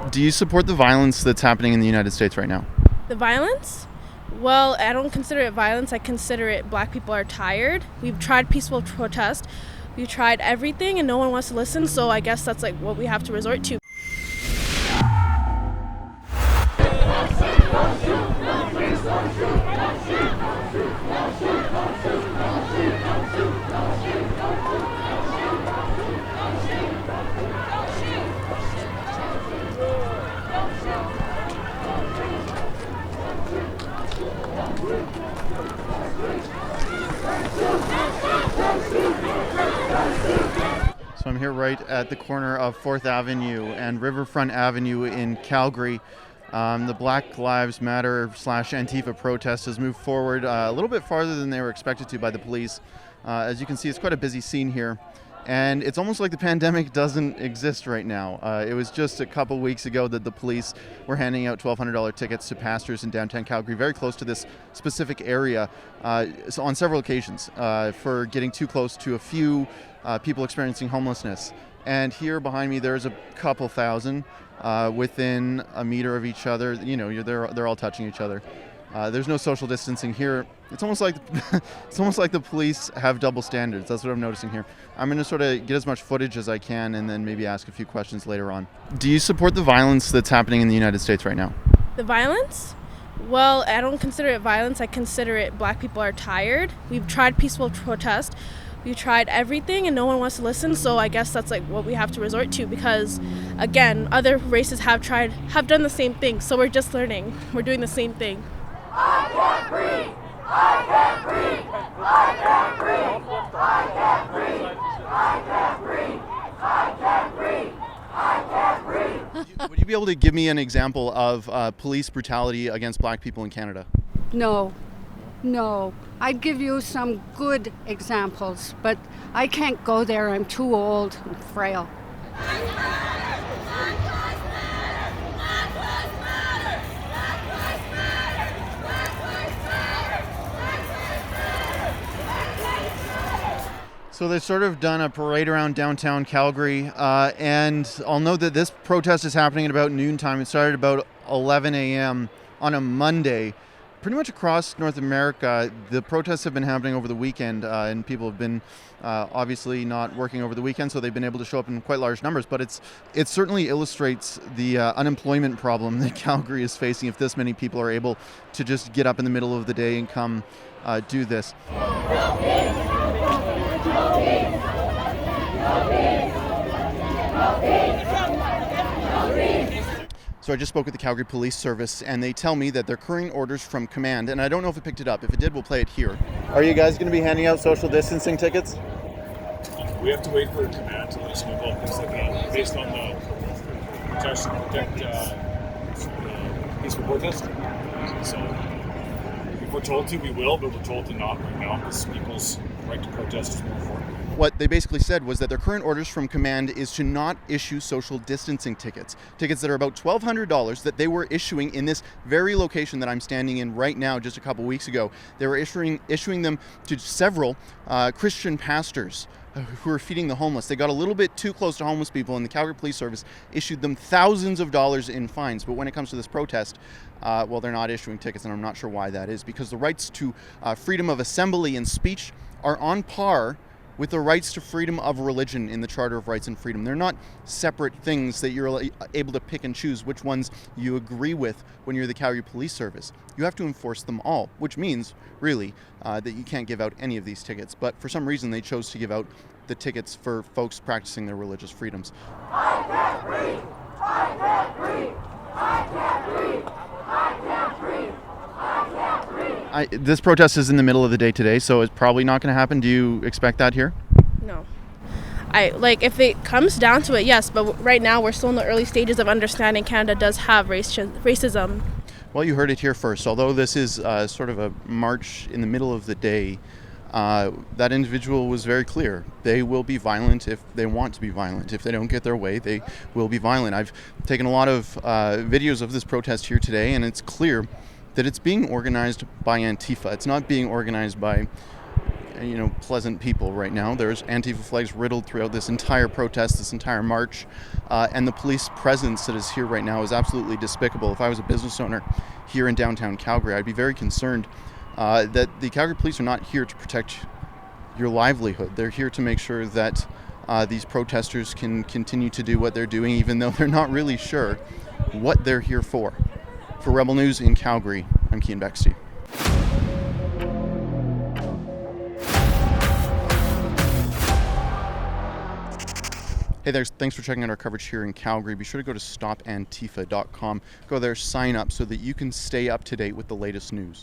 Do you support the violence that's happening in the United States right now? The violence? Well, I don't consider it violence. I consider it black people are tired. We've tried peaceful protest. We've tried everything and no one wants to listen, so I guess that's like what we have to resort to. So I'm here right at the corner of 4th Avenue and Riverfront Avenue in Calgary. The Black Lives Matter / Antifa protest has moved forward a little bit farther than they were expected to by the police. As you can see, it's quite a busy scene here. And it's almost like the pandemic doesn't exist right now. It was just a couple weeks ago that the police were handing out $1,200 tickets to pastors in downtown Calgary, very close to this specific area, so on several occasions, for getting too close to a few people experiencing homelessness. And here behind me, there's a couple thousand within a meter of each other. You know, they're all touching each other. There's no social distancing here. It's almost like the police have double standards. That's what I'm noticing here. I'm going to sort of get as much footage as I can and then maybe ask a few questions later on. Do you support the violence that's happening in the United States right now? The violence? Well, I don't consider it violence. I consider it black people are tired. We've tried peaceful protest. We've tried everything and no one wants to listen, so I guess that's like what we have to resort to because, again, other races have done the same thing, so we're just learning. We're doing the same thing. I can't breathe! I can't breathe! I can't breathe! I can't breathe! I can't breathe! I can't breathe! I can't breathe! Would you be able to give me an example of police brutality against black people in Canada? No. I'd give you some good examples, but I can't go there. I'm too old and frail. So they've sort of done a parade around downtown Calgary, and I'll note that this protest is happening at about noontime. It started about 11 a.m. on a Monday. Pretty much across North America, the protests have been happening over the weekend, and people have been obviously not working over the weekend, so they've been able to show up in quite large numbers. But it certainly illustrates the unemployment problem that Calgary is facing if this many people are able to just get up in the middle of the day and come do this. So I just spoke with the Calgary Police Service, and they tell me that they're current orders from command, and I don't know if it picked it up. If it did, we'll play it here. Are you guys going to be handing out social distancing tickets? We have to wait for command to let us know about things like that, based on the protection to protect peaceful protest. So if we're told to, we will, but we're told to not right now because people's right to protest is more important. What they basically said was that their current orders from command is to not issue social distancing tickets that are about $1,200 that they were issuing in this very location that I'm standing in right now just a couple weeks ago. They were issuing them to several Christian pastors who are feeding the homeless. They got a little bit too close to homeless people, and the Calgary Police Service issued them thousands of dollars in fines. But when it comes to this protest, well, they're not issuing tickets, and I'm not sure why that is, because the rights to freedom of assembly and speech are on par with the rights to freedom of religion in the Charter of Rights and Freedom. They're not separate things that you're able to pick and choose which ones you agree with when you're the Calgary Police Service. You have to enforce them all, which means, really, that you can't give out any of these tickets. But for some reason, they chose to give out the tickets for folks practicing their religious freedoms. I can't breathe! I can't breathe! I can't breathe! I can't breathe! I can't breathe! This protest is in the middle of the day today, so it's probably not going to happen. Do you expect that here? No. If it comes down to it, yes, but right now we're still in the early stages of understanding Canada does have racism. Well, you heard it here first. Although this is sort of a march in the middle of the day, that individual was very clear. They will be violent if they want to be violent. If they don't get their way, they will be violent. I've taken a lot of videos of this protest here today, and it's clear that it's being organized by Antifa. It's not being organized by pleasant people right now. There's Antifa flags riddled throughout this entire protest, this entire march, and the police presence that is here right now is absolutely despicable. If I was a business owner here in downtown Calgary, I'd be very concerned that the Calgary police are not here to protect your livelihood. They're here to make sure that these protesters can continue to do what they're doing, even though they're not really sure what they're here for. For Rebel News in Calgary, I'm Keean Bexte. Hey there, thanks for checking out our coverage here in Calgary. Be sure to go to stopantifa.com. Go there, sign up so that you can stay up to date with the latest news.